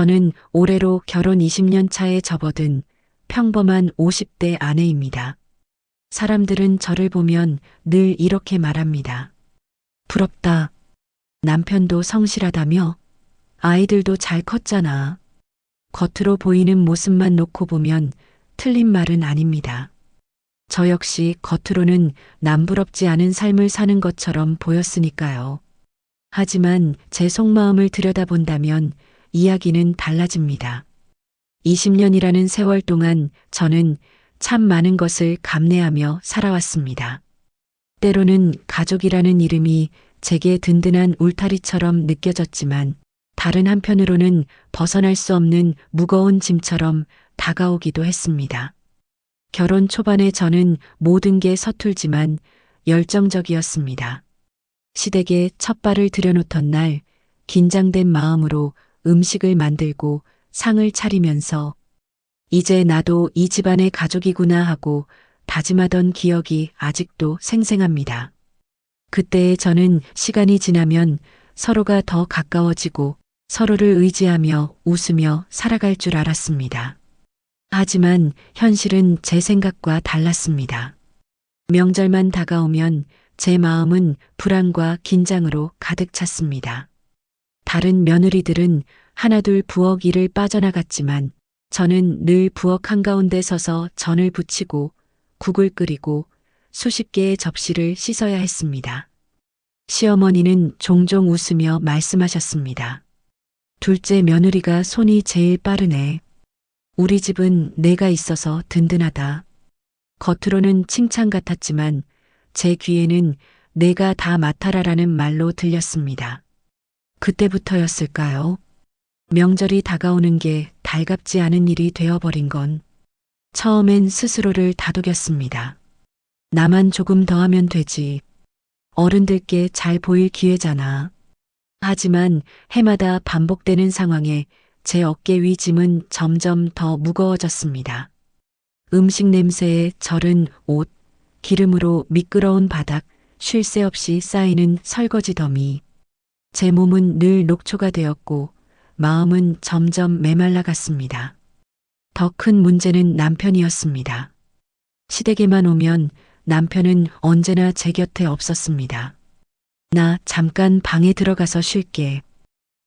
저는 올해로 결혼 20년 차에 접어든 평범한 50대 아내입니다. 사람들은 저를 보면 늘 이렇게 말합니다. 부럽다. 남편도 성실하다며? 아이들도 잘 컸잖아. 겉으로 보이는 모습만 놓고 보면 틀린 말은 아닙니다. 저 역시 겉으로는 남부럽지 않은 삶을 사는 것처럼 보였으니까요. 하지만 제 속마음을 들여다본다면 이야기는 달라집니다. 20년이라는 세월 동안 저는 참 많은 것을 감내하며 살아왔습니다. 때로는 가족이라는 이름이 제게 든든한 울타리처럼 느껴졌지만 다른 한편으로는 벗어날 수 없는 무거운 짐처럼 다가오기도 했습니다. 결혼 초반에 저는 모든 게 서툴지만 열정적이었습니다. 시댁에 첫 발을 들여놓던 날 긴장된 마음으로 음식을 만들고 상을 차리면서 이제 나도 이 집안의 가족이구나 하고 다짐하던 기억이 아직도 생생합니다. 그때의 저는 시간이 지나면 서로가 더 가까워지고 서로를 의지하며 웃으며 살아갈 줄 알았습니다. 하지만 현실은 제 생각과 달랐습니다. 명절만 다가오면 제 마음은 불안과 긴장으로 가득 찼습니다. 다른 며느리들은 하나둘 부엌 일을 빠져나갔지만 저는 늘 부엌 한가운데 서서 전을 부치고 국을 끓이고 수십 개의 접시를 씻어야 했습니다. 시어머니는 종종 웃으며 말씀하셨습니다. 둘째 며느리가 손이 제일 빠르네. 우리 집은 내가 있어서 든든하다. 겉으로는 칭찬 같았지만 제 귀에는 내가 다 맡아라라는 말로 들렸습니다. 그때부터였을까요? 명절이 다가오는 게 달갑지 않은 일이 되어버린 건 처음엔 스스로를 다독였습니다. 나만 조금 더 하면 되지. 어른들께 잘 보일 기회잖아. 하지만 해마다 반복되는 상황에 제 어깨 위 짐은 점점 더 무거워졌습니다. 음식 냄새에 절은 옷, 기름으로 미끄러운 바닥, 쉴 새 없이 쌓이는 설거지 더미. 제 몸은 늘 녹초가 되었고 마음은 점점 메말라 갔습니다. 더 큰 문제는 남편이었습니다. 시댁에만 오면 남편은 언제나 제 곁에 없었습니다. 나 잠깐 방에 들어가서 쉴게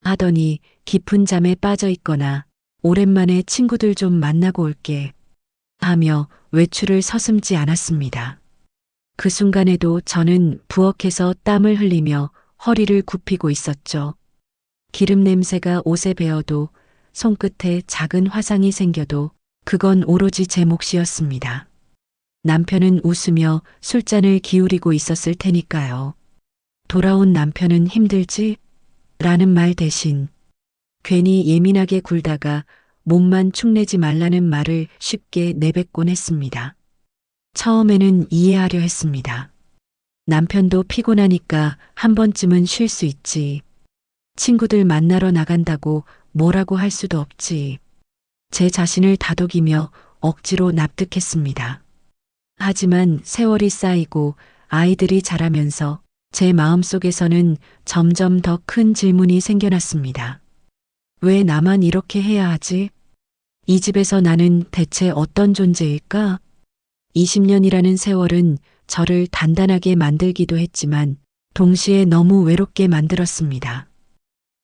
하더니 깊은 잠에 빠져 있거나 오랜만에 친구들 좀 만나고 올게 하며 외출을 서슴지 않았습니다. 그 순간에도 저는 부엌에서 땀을 흘리며 허리를 굽히고 있었죠. 기름 냄새가 옷에 배어도 손끝에 작은 화상이 생겨도 그건 오로지 제 몫이었습니다. 남편은 웃으며 술잔을 기울이고 있었을 테니까요. 돌아온 남편은 힘들지? 라는 말 대신 괜히 예민하게 굴다가 몸만 축내지 말라는 말을 쉽게 내뱉곤 했습니다. 처음에는 이해하려 했습니다. 남편도 피곤하니까 한 번쯤은 쉴 수 있지. 친구들 만나러 나간다고 뭐라고 할 수도 없지. 제 자신을 다독이며 억지로 납득했습니다. 하지만 세월이 쌓이고 아이들이 자라면서 제 마음속에서는 점점 더 큰 질문이 생겨났습니다. 왜 나만 이렇게 해야 하지? 이 집에서 나는 대체 어떤 존재일까? 20년이라는 세월은 저를 단단하게 만들기도 했지만 동시에 너무 외롭게 만들었습니다.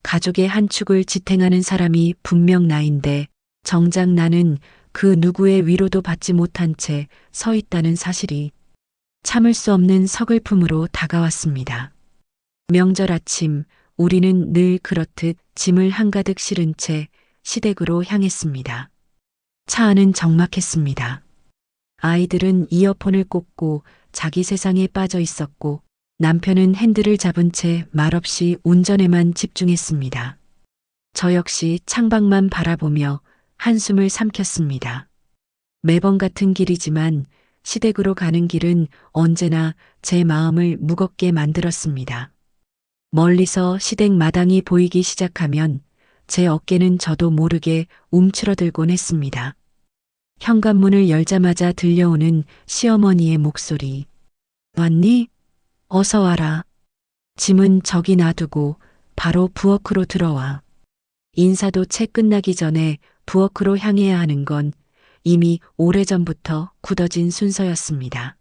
가족의 한 축을 지탱하는 사람이 분명 나인데 정작 나는 그 누구의 위로도 받지 못한 채 서 있다는 사실이 참을 수 없는 서글픔으로 다가왔습니다. 명절 아침 우리는 늘 그렇듯 짐을 한가득 실은 채 시댁으로 향했습니다. 차 안은 적막했습니다. 아이들은 이어폰을 꽂고 자기 세상에 빠져 있었고 남편은 핸들을 잡은 채 말없이 운전에만 집중했습니다. 저 역시 창밖만 바라보며 한숨을 삼켰습니다. 매번 같은 길이지만 시댁으로 가는 길은 언제나 제 마음을 무겁게 만들었습니다. 멀리서 시댁 마당이 보이기 시작하면 제 어깨는 저도 모르게 움츠러들곤 했습니다. 현관문을 열자마자 들려오는 시어머니의 목소리. 왔니? 어서 와라. 짐은 저기 놔두고 바로 부엌으로 들어와. 인사도 채 끝나기 전에 부엌으로 향해야 하는 건 이미 오래전부터 굳어진 순서였습니다.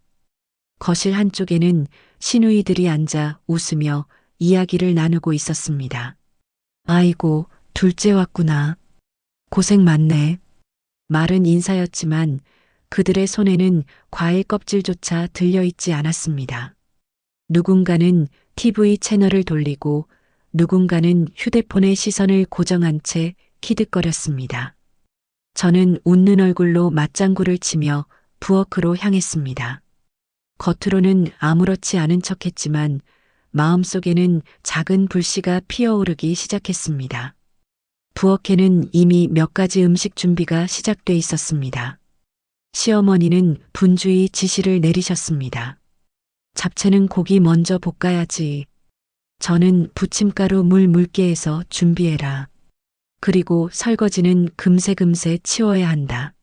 거실 한쪽에는 시누이들이 앉아 웃으며 이야기를 나누고 있었습니다. 아이고, 둘째 왔구나. 고생 많네. 말은 인사였지만 그들의 손에는 과일 껍질조차 들려있지 않았습니다. 누군가는 TV 채널을 돌리고 누군가는 휴대폰에 시선을 고정한 채 키득거렸습니다. 저는 웃는 얼굴로 맞장구를 치며 부엌으로 향했습니다. 겉으로는 아무렇지 않은 척했지만 마음속에는 작은 불씨가 피어오르기 시작했습니다. 부엌에는 이미 몇 가지 음식 준비가 시작돼 있었습니다. 시어머니는 분주히 지시를 내리셨습니다. 잡채는 고기 먼저 볶아야지. 저는 부침가루 물 묽게 해서 준비해라. 그리고 설거지는 금세금세 치워야 한다.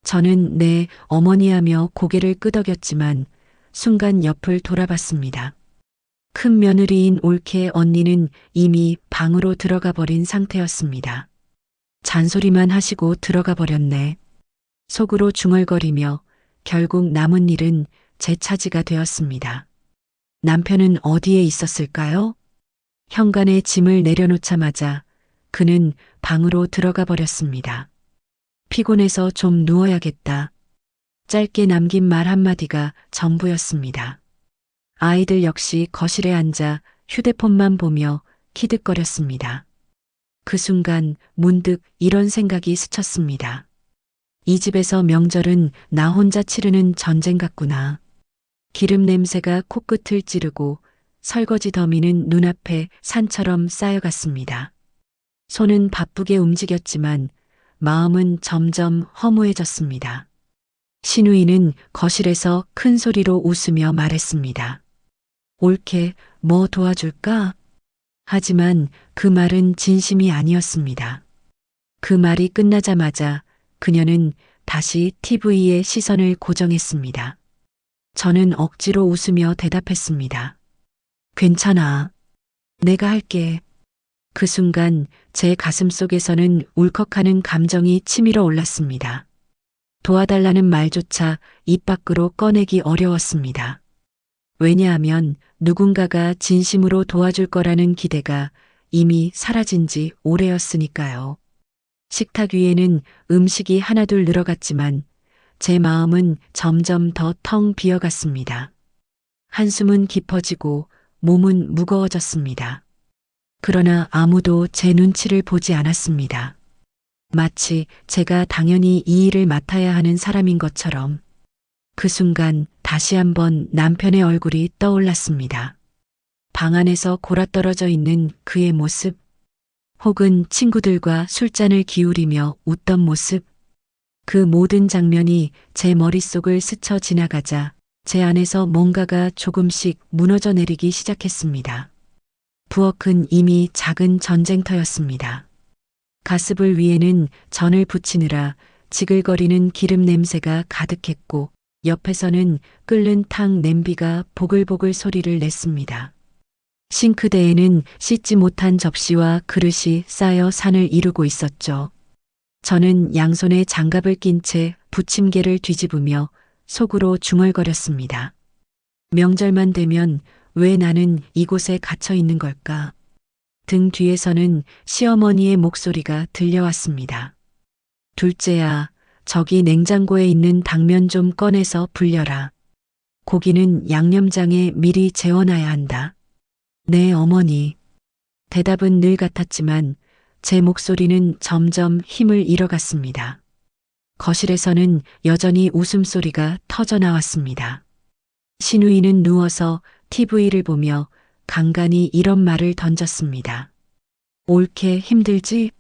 저는 네, 어머니 하며 고개를 끄덕였지만 순간 옆을 돌아봤습니다. 큰 며느리인 올케 언니는 이미 방으로 들어가 버린 상태였습니다. 잔소리만 하시고 들어가 버렸네. 속으로 중얼거리며 결국 남은 일은 제 차지가 되었습니다. 남편은 어디에 있었을까요? 현관에 짐을 내려놓자마자 그는 방으로 들어가 버렸습니다. 피곤해서 좀 누워야겠다. 짧게 남긴 말 한마디가 전부였습니다. 아이들 역시 거실에 앉아 휴대폰만 보며 키득거렸습니다. 그 순간 문득 이런 생각이 스쳤습니다. 이 집에서 명절은 나 혼자 치르는 전쟁 같구나. 기름 냄새가 코끝을 찌르고 설거지 더미는 눈앞에 산처럼 쌓여갔습니다. 손은 바쁘게 움직였지만 마음은 점점 허무해졌습니다. 시누이는 거실에서 큰 소리로 웃으며 말했습니다. 올케, 뭐 도와줄까? 하지만 그 말은 진심이 아니었습니다. 그 말이 끝나자마자 그녀는 다시 TV에 시선을 고정했습니다. 저는 억지로 웃으며 대답했습니다. 괜찮아. 내가 할게. 그 순간 제 가슴 속에서는 울컥하는 감정이 치밀어 올랐습니다. 도와달라는 말조차 입 밖으로 꺼내기 어려웠습니다. 왜냐하면 누군가가 진심으로 도와줄 거라는 기대가 이미 사라진 지 오래였으니까요. 식탁 위에는 음식이 하나둘 늘어갔지만 제 마음은 점점 더 텅 비어갔습니다. 한숨은 깊어지고 몸은 무거워졌습니다. 그러나 아무도 제 눈치를 보지 않았습니다. 마치 제가 당연히 이 일을 맡아야 하는 사람인 것처럼. 그 순간 다시 한번 남편의 얼굴이 떠올랐습니다. 방 안에서 골아떨어져 있는 그의 모습, 혹은 친구들과 술잔을 기울이며 웃던 모습, 그 모든 장면이 제 머릿속을 스쳐 지나가자 제 안에서 뭔가가 조금씩 무너져 내리기 시작했습니다. 부엌은 이미 작은 전쟁터였습니다. 가스불 위에는 전을 부치느라 지글거리는 기름 냄새가 가득했고 옆에서는 끓는 탕 냄비가 보글보글 소리를 냈습니다. 싱크대에는 씻지 못한 접시와 그릇이 쌓여 산을 이루고 있었죠. 저는 양손에 장갑을 낀 채 부침개를 뒤집으며 속으로 중얼거렸습니다. 명절만 되면 왜 나는 이곳에 갇혀 있는 걸까? 등 뒤에서는 시어머니의 목소리가 들려왔습니다. 둘째야, 저기 냉장고에 있는 당면 좀 꺼내서 불려라. 고기는 양념장에 미리 재워놔야 한다. 네, 어머니. 대답은 늘 같았지만 제 목소리는 점점 힘을 잃어갔습니다. 거실에서는 여전히 웃음소리가 터져 나왔습니다. 시누이는 누워서 TV를 보며 간간히 이런 말을 던졌습니다. 옳게 힘들지?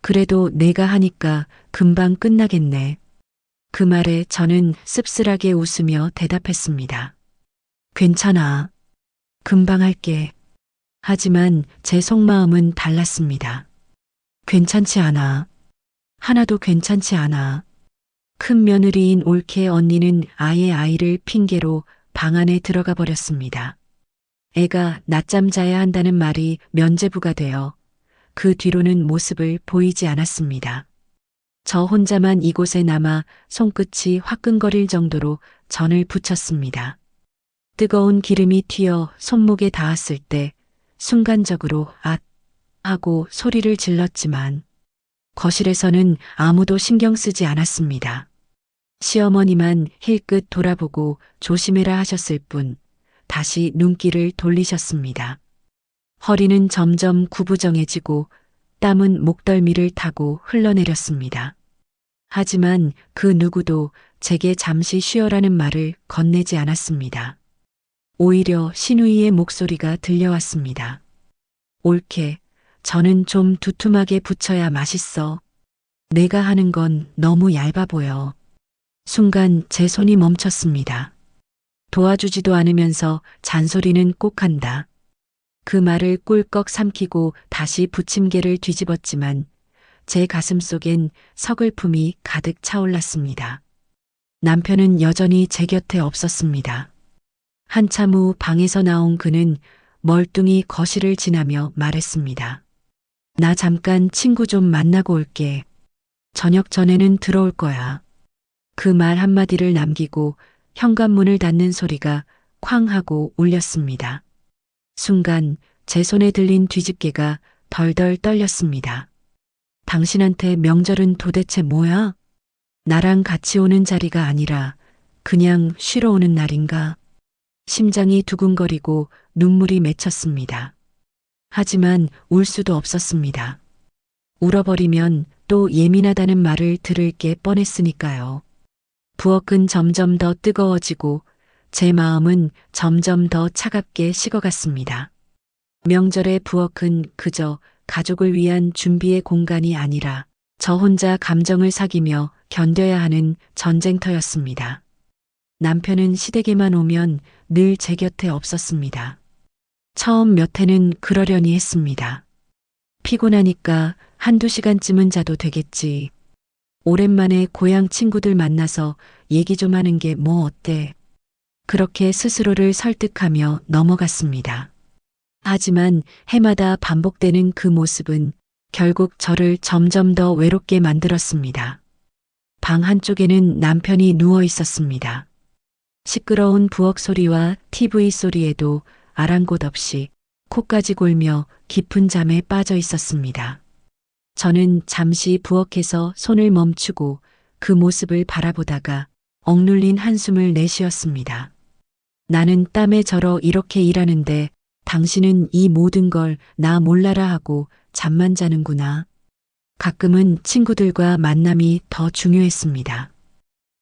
그래도 내가 하니까 금방 끝나겠네. 그 말에 저는 씁쓸하게 웃으며 대답했습니다. 괜찮아. 금방 할게. 하지만 제 속마음은 달랐습니다. 괜찮지 않아. 하나도 괜찮지 않아. 큰 며느리인 올케 언니는 아예 아이를 핑계로 방 안에 들어가 버렸습니다. 애가 낮잠 자야 한다는 말이 면죄부가 되어 그 뒤로는 모습을 보이지 않았습니다. 저 혼자만 이곳에 남아 손끝이 화끈거릴 정도로 전을 부쳤습니다. 뜨거운 기름이 튀어 손목에 닿았을 때 순간적으로 앗 하고 소리를 질렀지만 거실에서는 아무도 신경 쓰지 않았습니다. 시어머니만 힐끗 돌아보고 조심해라 하셨을 뿐 다시 눈길을 돌리셨습니다. 허리는 점점 구부정해지고 땀은 목덜미를 타고 흘러내렸습니다. 하지만 그 누구도 제게 잠시 쉬어라는 말을 건네지 않았습니다. 오히려 신우이의 목소리가 들려왔습니다. 옳게, 저는 좀 두툼하게 붙여야 맛있어. 내가 하는 건 너무 얇아 보여. 순간 제 손이 멈췄습니다. 도와주지도 않으면서 잔소리는 꼭 한다. 그 말을 꿀꺽 삼키고 다시 부침개를 뒤집었지만 제 가슴 속엔 서글픔이 가득 차올랐습니다. 남편은 여전히 제 곁에 없었습니다. 한참 후 방에서 나온 그는 멀뚱히 거실을 지나며 말했습니다. 나 잠깐 친구 좀 만나고 올게. 저녁 전에는 들어올 거야. 그 말 한마디를 남기고 현관문을 닫는 소리가 쾅 하고 울렸습니다. 순간 제 손에 들린 뒤집개가 덜덜 떨렸습니다. 당신한테 명절은 도대체 뭐야? 나랑 같이 오는 자리가 아니라 그냥 쉬러 오는 날인가? 심장이 두근거리고 눈물이 맺혔습니다. 하지만 울 수도 없었습니다. 울어버리면 또 예민하다는 말을 들을 게 뻔했으니까요. 부엌은 점점 더 뜨거워지고 제 마음은 점점 더 차갑게 식어갔습니다. 명절의 부엌은 그저 가족을 위한 준비의 공간이 아니라 저 혼자 감정을 사귀며 견뎌야 하는 전쟁터였습니다. 남편은 시댁에만 오면 늘 제 곁에 없었습니다. 처음 몇 해는 그러려니 했습니다. 피곤하니까 한두 시간쯤은 자도 되겠지. 오랜만에 고향 친구들 만나서 얘기 좀 하는 게 뭐 어때? 그렇게 스스로를 설득하며 넘어갔습니다. 하지만 해마다 반복되는 그 모습은 결국 저를 점점 더 외롭게 만들었습니다. 방 한쪽에는 남편이 누워 있었습니다. 시끄러운 부엌 소리와 TV 소리에도 아랑곳 없이 코까지 골며 깊은 잠에 빠져 있었습니다. 저는 잠시 부엌에서 손을 멈추고 그 모습을 바라보다가 억눌린 한숨을 내쉬었습니다. 나는 땀에 절어 이렇게 일하는데 당신은 이 모든 걸 나 몰라라 하고 잠만 자는구나. 가끔은 친구들과 만남이 더 중요했습니다.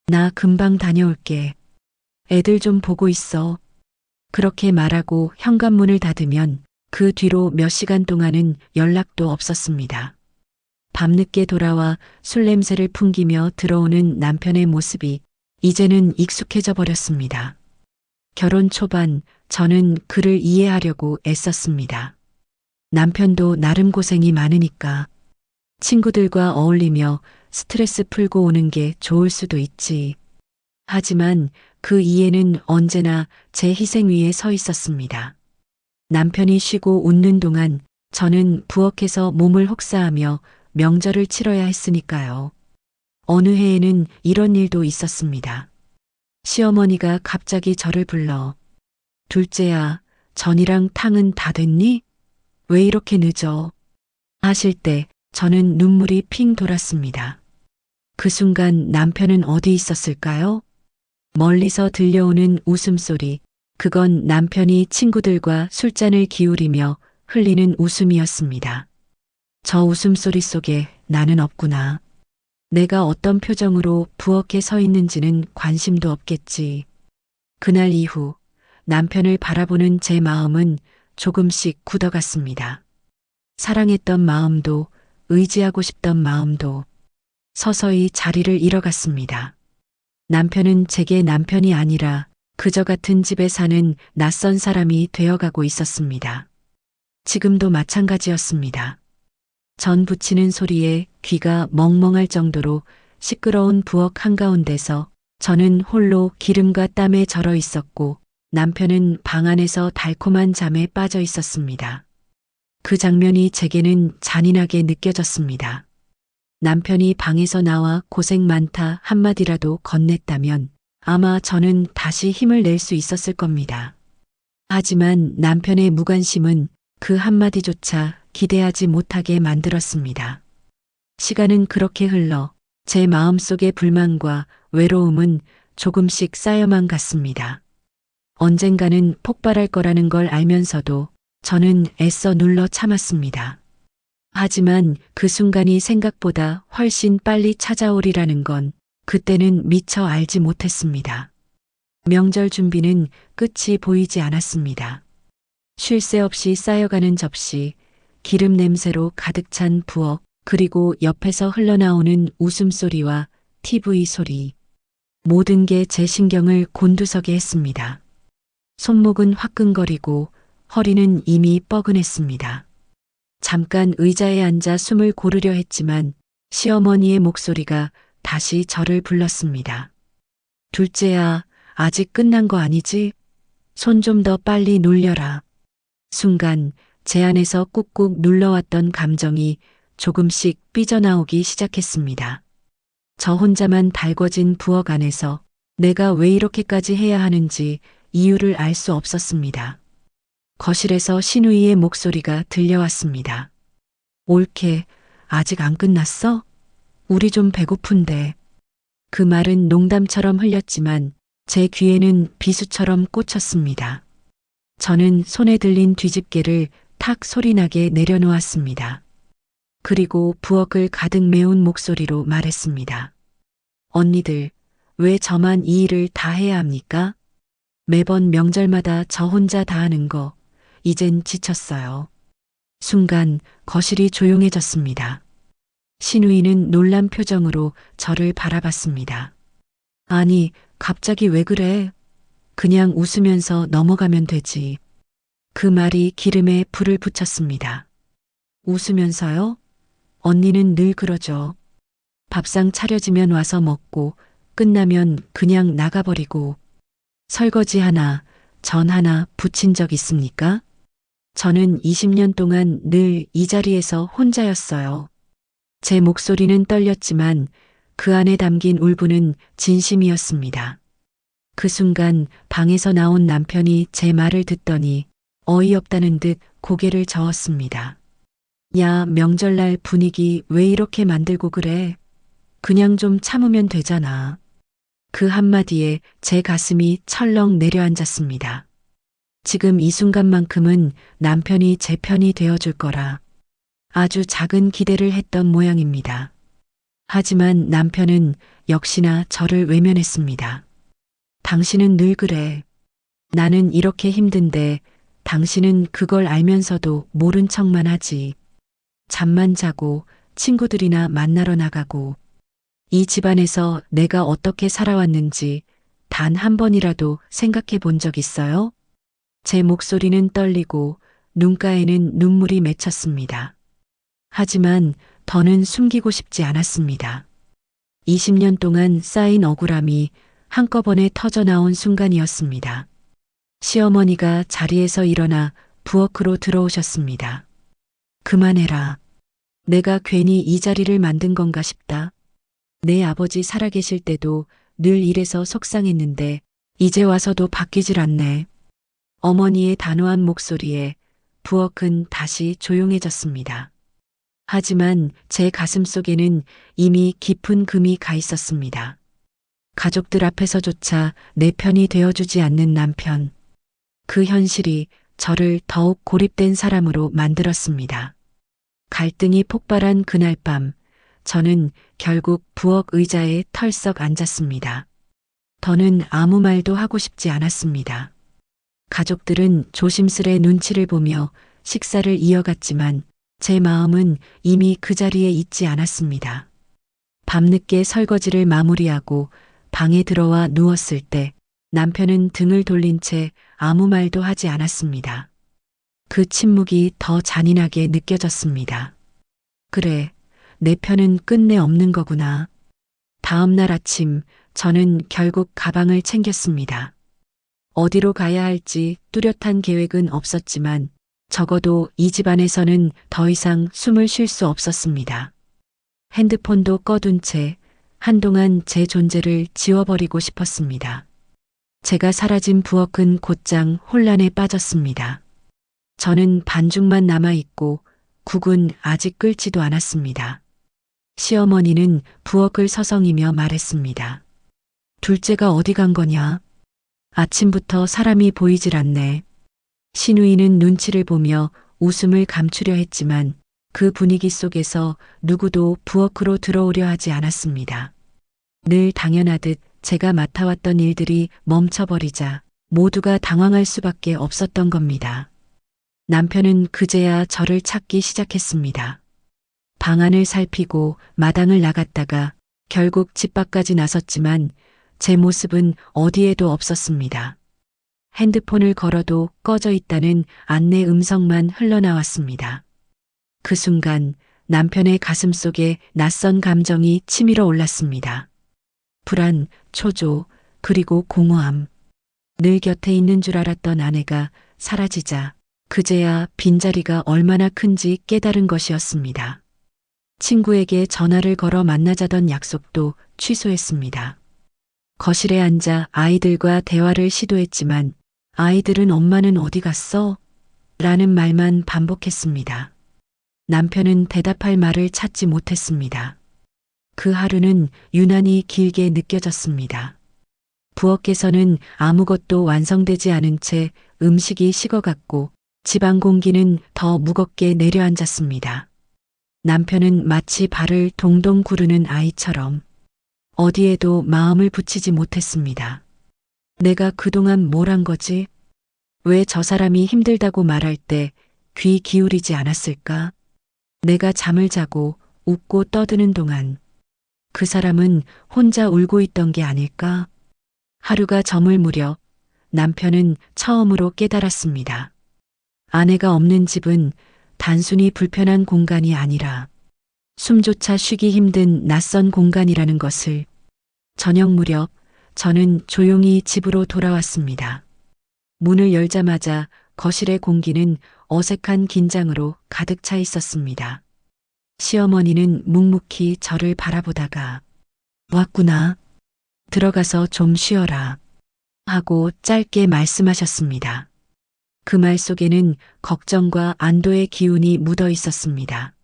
나 금방 다녀올게. 애들 좀 보고 있어. 그렇게 말하고 현관문을 닫으면 그 뒤로 몇 시간 동안은 연락도 없었습니다. 밤늦게 돌아와 술 냄새를 풍기며 들어오는 남편의 모습이 이제는 익숙해져 버렸습니다. 결혼 초반 저는 그를 이해하려고 애썼습니다. 남편도 나름 고생이 많으니까 친구들과 어울리며 스트레스 풀고 오는 게 좋을 수도 있지. 하지만 그 이해는 언제나 제 희생 위에 서 있었습니다. 남편이 쉬고 웃는 동안 저는 부엌에서 몸을 혹사하며 명절을 치러야 했으니까요. 어느 해에는 이런 일도 있었습니다. 시어머니가 갑자기 저를 불러 둘째야, 전이랑 탕은 다 됐니? 왜 이렇게 늦어? 하실 때 저는 눈물이 핑 돌았습니다. 그 순간 남편은 어디 있었을까요? 멀리서 들려오는 웃음소리, 그건 남편이 친구들과 술잔을 기울이며 흘리는 웃음이었습니다. 저 웃음소리 속에 나는 없구나. 내가 어떤 표정으로 부엌에 서 있는지는 관심도 없겠지. 그날 이후 남편을 바라보는 제 마음은 조금씩 굳어갔습니다. 사랑했던 마음도 의지하고 싶던 마음도 서서히 자리를 잃어갔습니다. 남편은 제게 남편이 아니라 그저 같은 집에 사는 낯선 사람이 되어가고 있었습니다. 지금도 마찬가지였습니다. 전 부치는 소리에 귀가 멍멍할 정도로 시끄러운 부엌 한가운데서 저는 홀로 기름과 땀에 절어 있었고 남편은 방 안에서 달콤한 잠에 빠져 있었습니다. 그 장면이 제게는 잔인하게 느껴졌습니다. 남편이 방에서 나와 고생 많다 한마디라도 건넸다면 아마 저는 다시 힘을 낼 수 있었을 겁니다. 하지만 남편의 무관심은 그 한마디조차 기대하지 못하게 만들었습니다. 시간은 그렇게 흘러 제 마음속의 불만과 외로움은 조금씩 쌓여만 갔습니다. 언젠가는 폭발할 거라는 걸 알면서도 저는 애써 눌러 참았습니다. 하지만 그 순간이 생각보다 훨씬 빨리 찾아오리라는 건 그때는 미처 알지 못했습니다. 명절 준비는 끝이 보이지 않았습니다. 쉴 새 없이 쌓여가는 접시, 기름 냄새로 가득 찬 부엌, 그리고 옆에서 흘러나오는 웃음소리와 TV 소리. 모든 게 제 신경을 곤두서게 했습니다. 손목은 화끈거리고 허리는 이미 뻐근했습니다. 잠깐 의자에 앉아 숨을 고르려 했지만 시어머니의 목소리가 다시 저를 불렀습니다. 둘째야, 아직 끝난 거 아니지? 손 좀 더 빨리 놀려라. 순간 제 안에서 꾹꾹 눌러왔던 감정이 조금씩 삐져나오기 시작했습니다. 저 혼자만 달궈진 부엌 안에서 내가 왜 이렇게까지 해야 하는지 이유를 알 수 없었습니다. 거실에서 신우이의 목소리가 들려왔습니다. 올케, 아직 안 끝났어? 우리 좀 배고픈데. 그 말은 농담처럼 흘렸지만 제 귀에는 비수처럼 꽂혔습니다. 저는 손에 들린 뒤집개를 탁 소리나게 내려놓았습니다. 그리고 부엌을 가득 메운 목소리로 말했습니다. 언니들, 왜 저만 이 일을 다 해야 합니까? 매번 명절마다 저 혼자 다 하는 거, 이젠 지쳤어요. 순간 거실이 조용해졌습니다. 신우이는 놀란 표정으로 저를 바라봤습니다. 아니, 갑자기 왜 그래? 그냥 웃으면서 넘어가면 되지. 그 말이 기름에 불을 붙였습니다. 웃으면서요? 언니는 늘 그러죠. 밥상 차려지면 와서 먹고 끝나면 그냥 나가버리고 설거지 하나, 전 하나 붙인 적 있습니까? 저는 20년 동안 늘 이 자리에서 혼자였어요. 제 목소리는 떨렸지만 그 안에 담긴 울분은 진심이었습니다. 그 순간 방에서 나온 남편이 제 말을 듣더니 어이없다는 듯 고개를 저었습니다. 야, 명절날 분위기 왜 이렇게 만들고 그래? 그냥 좀 참으면 되잖아. 그 한마디에 제 가슴이 철렁 내려앉았습니다. 지금 이 순간만큼은 남편이 제 편이 되어줄 거라 아주 작은 기대를 했던 모양입니다. 하지만 남편은 역시나 저를 외면했습니다. 당신은 늘 그래. 나는 이렇게 힘든데 당신은 그걸 알면서도 모른 척만 하지. 잠만 자고 친구들이나 만나러 나가고 이 집안에서 내가 어떻게 살아왔는지 단 한 번이라도 생각해 본 적 있어요? 제 목소리는 떨리고 눈가에는 눈물이 맺혔습니다. 하지만 더는 숨기고 싶지 않았습니다. 20년 동안 쌓인 억울함이 한꺼번에 터져나온 순간이었습니다. 시어머니가 자리에서 일어나 부엌으로 들어오셨습니다. 그만해라. 내가 괜히 이 자리를 만든 건가 싶다. 내 아버지 살아계실 때도 늘 이래서 속상했는데 이제 와서도 바뀌질 않네. 어머니의 단호한 목소리에 부엌은 다시 조용해졌습니다. 하지만 제 가슴 속에는 이미 깊은 금이 가 있었습니다. 가족들 앞에서조차 내 편이 되어주지 않는 남편. 그 현실이 저를 더욱 고립된 사람으로 만들었습니다. 갈등이 폭발한 그날 밤, 저는 결국 부엌 의자에 털썩 앉았습니다. 더는 아무 말도 하고 싶지 않았습니다. 가족들은 조심스레 눈치를 보며 식사를 이어갔지만 제 마음은 이미 그 자리에 있지 않았습니다. 밤늦게 설거지를 마무리하고 방에 들어와 누웠을 때 남편은 등을 돌린 채 아무 말도 하지 않았습니다. 그 침묵이 더 잔인하게 느껴졌습니다. 그래, 내 편은 끝내 없는 거구나. 다음 날 아침 저는 결국 가방을 챙겼습니다. 어디로 가야 할지 뚜렷한 계획은 없었지만 적어도 이 집안에서는 더 이상 숨을 쉴 수 없었습니다. 핸드폰도 꺼둔 채 한동안 제 존재를 지워버리고 싶었습니다. 제가 사라진 부엌은 곧장 혼란에 빠졌습니다. 저는 반죽만 남아있고 국은 아직 끓지도 않았습니다. 시어머니는 부엌을 서성이며 말했습니다. 둘째가 어디 간 거냐? 아침부터 사람이 보이질 않네. 시누이는 눈치를 보며 웃음을 감추려 했지만 그 분위기 속에서 누구도 부엌으로 들어오려 하지 않았습니다. 늘 당연하듯 제가 맡아왔던 일들이 멈춰버리자 모두가 당황할 수밖에 없었던 겁니다. 남편은 그제야 저를 찾기 시작했습니다. 방 안을 살피고 마당을 나갔다가 결국 집 밖까지 나섰지만 제 모습은 어디에도 없었습니다. 핸드폰을 걸어도 꺼져 있다는 안내 음성만 흘러나왔습니다. 그 순간 남편의 가슴 속에 낯선 감정이 치밀어 올랐습니다. 불안, 초조, 그리고 공허함. 늘 곁에 있는 줄 알았던 아내가 사라지자 그제야 빈자리가 얼마나 큰지 깨달은 것이었습니다. 친구에게 전화를 걸어 만나자던 약속도 취소했습니다. 거실에 앉아 아이들과 대화를 시도했지만 아이들은 엄마는 어디 갔어? 라는 말만 반복했습니다. 남편은 대답할 말을 찾지 못했습니다. 그 하루는 유난히 길게 느껴졌습니다. 부엌에서는 아무것도 완성되지 않은 채 음식이 식어갔고 집안 공기는 더 무겁게 내려앉았습니다. 남편은 마치 발을 동동 구르는 아이처럼 어디에도 마음을 붙이지 못했습니다. 내가 그동안 뭘 한 거지? 왜 저 사람이 힘들다고 말할 때 귀 기울이지 않았을까? 내가 잠을 자고 웃고 떠드는 동안 그 사람은 혼자 울고 있던 게 아닐까? 하루가 저물 무렵 남편은 처음으로 깨달았습니다. 아내가 없는 집은 단순히 불편한 공간이 아니라 숨조차 쉬기 힘든 낯선 공간이라는 것을. 저녁 무렵 저는 조용히 집으로 돌아왔습니다. 문을 열자마자 거실의 공기는 어색한 긴장으로 가득 차 있었습니다. 시어머니는 묵묵히 저를 바라보다가 왔구나. 들어가서 좀 쉬어라. 하고 짧게 말씀하셨습니다. 그 말 속에는 걱정과 안도의 기운이 묻어 있었습니다.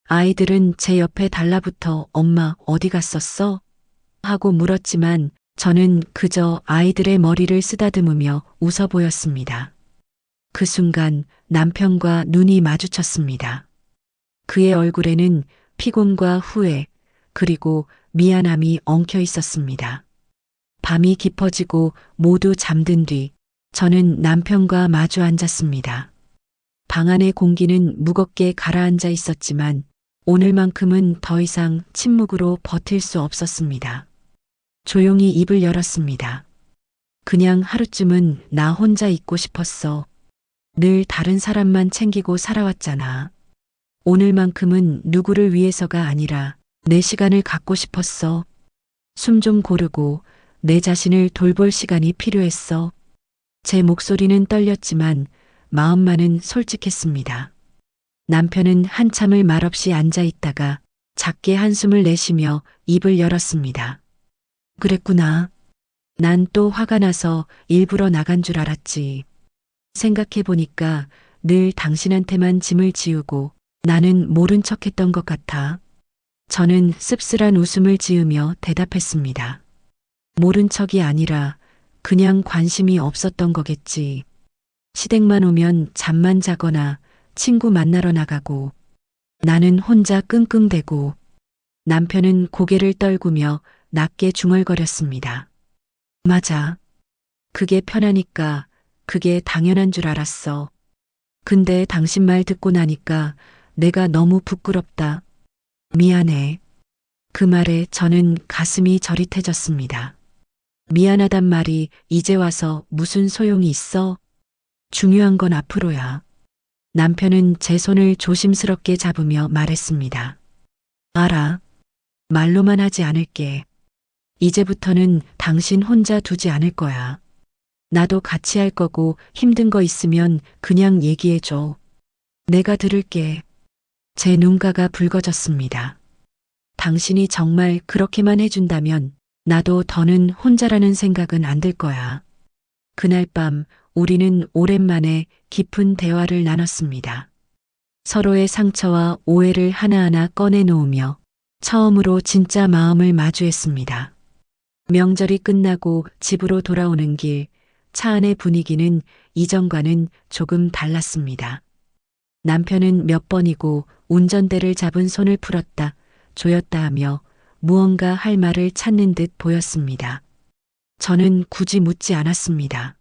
아이들은 제 옆에 달라붙어 엄마 어디 갔었어? 하고 물었지만 저는 그저 아이들의 머리를 쓰다듬으며 웃어 보였습니다. 그 순간 남편과 눈이 마주쳤습니다. 그의 얼굴에는 피곤과 후회, 그리고 미안함이 엉켜 있었습니다. 밤이 깊어지고 모두 잠든 뒤 저는 남편과 마주 앉았습니다. 방 안의 공기는 무겁게 가라앉아 있었지만 오늘만큼은 더 이상 침묵으로 버틸 수 없었습니다. 조용히 입을 열었습니다. 그냥 하루쯤은 나 혼자 있고 싶었어. 늘 다른 사람만 챙기고 살아왔잖아. 오늘만큼은 누구를 위해서가 아니라 내 시간을 갖고 싶었어. 숨 좀 고르고 내 자신을 돌볼 시간이 필요했어. 제 목소리는 떨렸지만 마음만은 솔직했습니다. 남편은 한참을 말없이 앉아 있다가 작게 한숨을 내쉬며 입을 열었습니다. 그랬구나. 난 또 화가 나서 일부러 나간 줄 알았지. 생각해보니까 늘 당신한테만 짐을 지우고 나는 모른 척했던 것 같아. 저는 씁쓸한 웃음을 지으며 대답했습니다. 모른 척이 아니라 그냥 관심이 없었던 거겠지. 시댁만 오면 잠만 자거나 친구 만나러 나가고 나는 혼자 끙끙대고. 남편은 고개를 떨구며 낮게 중얼거렸습니다. 맞아. 그게 편하니까 그게 당연한 줄 알았어. 근데 당신 말 듣고 나니까 내가 너무 부끄럽다. 미안해. 그 말에 저는 가슴이 저릿해졌습니다. 미안하단 말이 이제 와서 무슨 소용이 있어? 중요한 건 앞으로야. 남편은 제 손을 조심스럽게 잡으며 말했습니다. 알아. 말로만 하지 않을게. 이제부터는 당신 혼자 두지 않을 거야. 나도 같이 할 거고 힘든 거 있으면 그냥 얘기해줘. 내가 들을게. 제 눈가가 붉어졌습니다. 당신이 정말 그렇게만 해준다면 나도 더는 혼자라는 생각은 안 들 거야. 그날 밤 우리는 오랜만에 깊은 대화를 나눴습니다. 서로의 상처와 오해를 하나하나 꺼내놓으며 처음으로 진짜 마음을 마주했습니다. 명절이 끝나고 집으로 돌아오는 길, 차 안의 분위기는 이전과는 조금 달랐습니다. 남편은 몇 번이고 운전대를 잡은 손을 풀었다, 조였다 하며 무언가 할 말을 찾는 듯 보였습니다. 저는 굳이 묻지 않았습니다.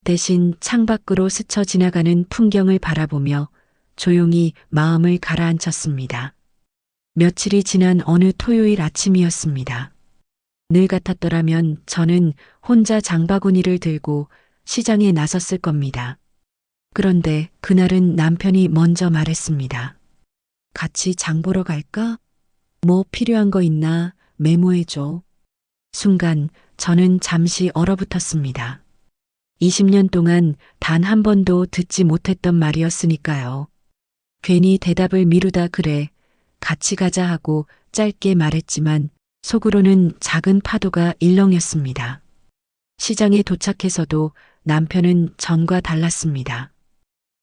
대신 창밖으로 스쳐 지나가는 풍경을 바라보며 조용히 마음을 가라앉혔습니다. 며칠이 지난 어느 토요일 아침이었습니다. 늘 같았더라면 저는 혼자 장바구니를 들고 시장에 나섰을 겁니다. 그런데 그날은 남편이 먼저 말했습니다. 같이 장 보러 갈까? 뭐 필요한 거 있나 메모해줘. 순간 저는 잠시 얼어붙었습니다. 20년 동안 단 한 번도 듣지 못했던 말이었으니까요. 괜히 대답을 미루다 그래, 같이 가자 하고 짧게 말했지만 속으로는 작은 파도가 일렁였습니다. 시장에 도착해서도 남편은 전과 달랐습니다.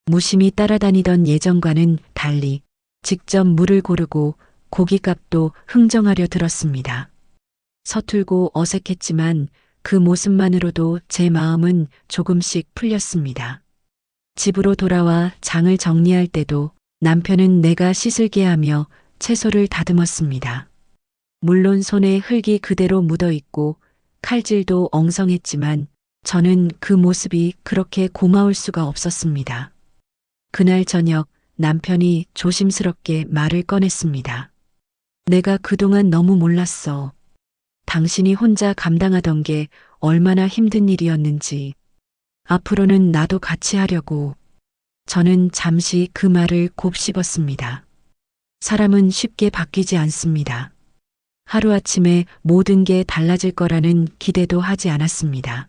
무심히 따라다니던 예전과는 달리 직접 물을 고르고 고깃값도 흥정하려 들었습니다. 서툴고 어색했지만 그 모습만으로도 제 마음은 조금씩 풀렸습니다. 집으로 돌아와 장을 정리할 때도 남편은 내가 씻을게 하며 채소를 다듬었습니다. 물론 손에 흙이 그대로 묻어 있고 칼질도 엉성했지만 저는 그 모습이 그렇게 고마울 수가 없었습니다. 그날 저녁 남편이 조심스럽게 말을 꺼냈습니다. 내가 그동안 너무 몰랐어. 당신이 혼자 감당하던 게 얼마나 힘든 일이었는지. 앞으로는 나도 같이 하려고. 저는 잠시 그 말을 곱씹었습니다. 사람은 쉽게 바뀌지 않습니다. 하루아침에 모든 게 달라질 거라는 기대도 하지 않았습니다.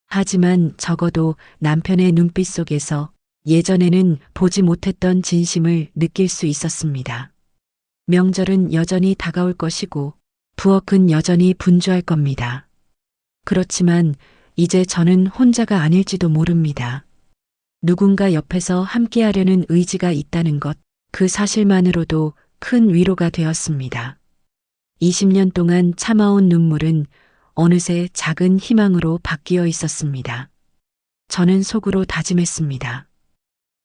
하지만 적어도 남편의 눈빛 속에서 예전에는 보지 못했던 진심을 느낄 수 있었습니다. 명절은 여전히 다가올 것이고 부엌은 여전히 분주할 겁니다. 그렇지만 이제 저는 혼자가 아닐지도 모릅니다. 누군가 옆에서 함께하려는 의지가 있다는 것, 그 사실만으로도 큰 위로가 되었습니다. 20년 동안 참아온 눈물은 어느새 작은 희망으로 바뀌어 있었습니다. 저는 속으로 다짐했습니다.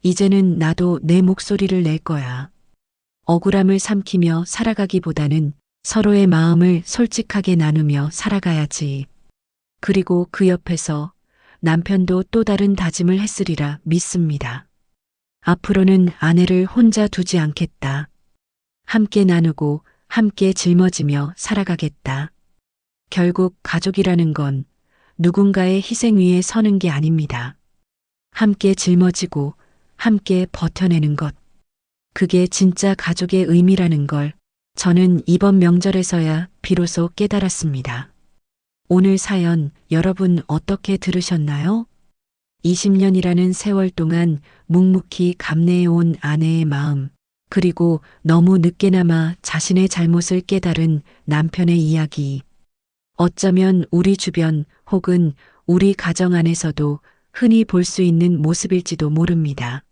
이제는 나도 내 목소리를 낼 거야. 억울함을 삼키며 살아가기보다는 서로의 마음을 솔직하게 나누며 살아가야지. 그리고 그 옆에서 남편도 또 다른 다짐을 했으리라 믿습니다. 앞으로는 아내를 혼자 두지 않겠다. 함께 나누고 함께 짊어지며 살아가겠다. 결국 가족이라는 건 누군가의 희생 위에 서는 게 아닙니다. 함께 짊어지고 함께 버텨내는 것. 그게 진짜 가족의 의미라는 걸 저는 이번 명절에서야 비로소 깨달았습니다. 오늘 사연 여러분 어떻게 들으셨나요? 20년이라는 세월 동안 묵묵히 감내해온 아내의 마음, 그리고 너무 늦게나마 자신의 잘못을 깨달은 남편의 이야기. 어쩌면 우리 주변 혹은 우리 가정 안에서도 흔히 볼 수 있는 모습일지도 모릅니다.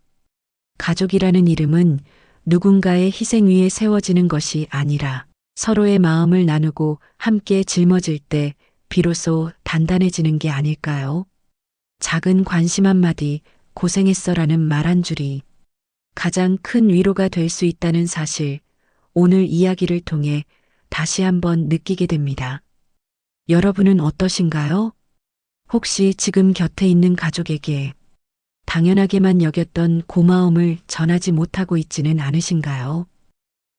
가족이라는 이름은 누군가의 희생 위에 세워지는 것이 아니라 서로의 마음을 나누고 함께 짊어질 때 비로소 단단해지는 게 아닐까요? 작은 관심 한마디, 고생했어라는 말 한 줄이 가장 큰 위로가 될 수 있다는 사실, 오늘 이야기를 통해 다시 한번 느끼게 됩니다. 여러분은 어떠신가요? 혹시 지금 곁에 있는 가족에게 당연하게만 여겼던 고마움을 전하지 못하고 있지는 않으신가요?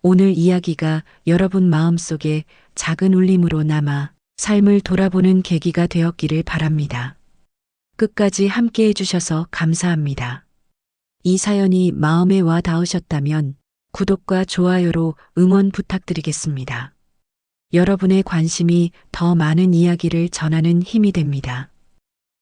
오늘 이야기가 여러분 마음속에 작은 울림으로 남아 삶을 돌아보는 계기가 되었기를 바랍니다. 끝까지 함께 해주셔서 감사합니다. 이 사연이 마음에 와 닿으셨다면 구독과 좋아요로 응원 부탁드리겠습니다. 여러분의 관심이 더 많은 이야기를 전하는 힘이 됩니다.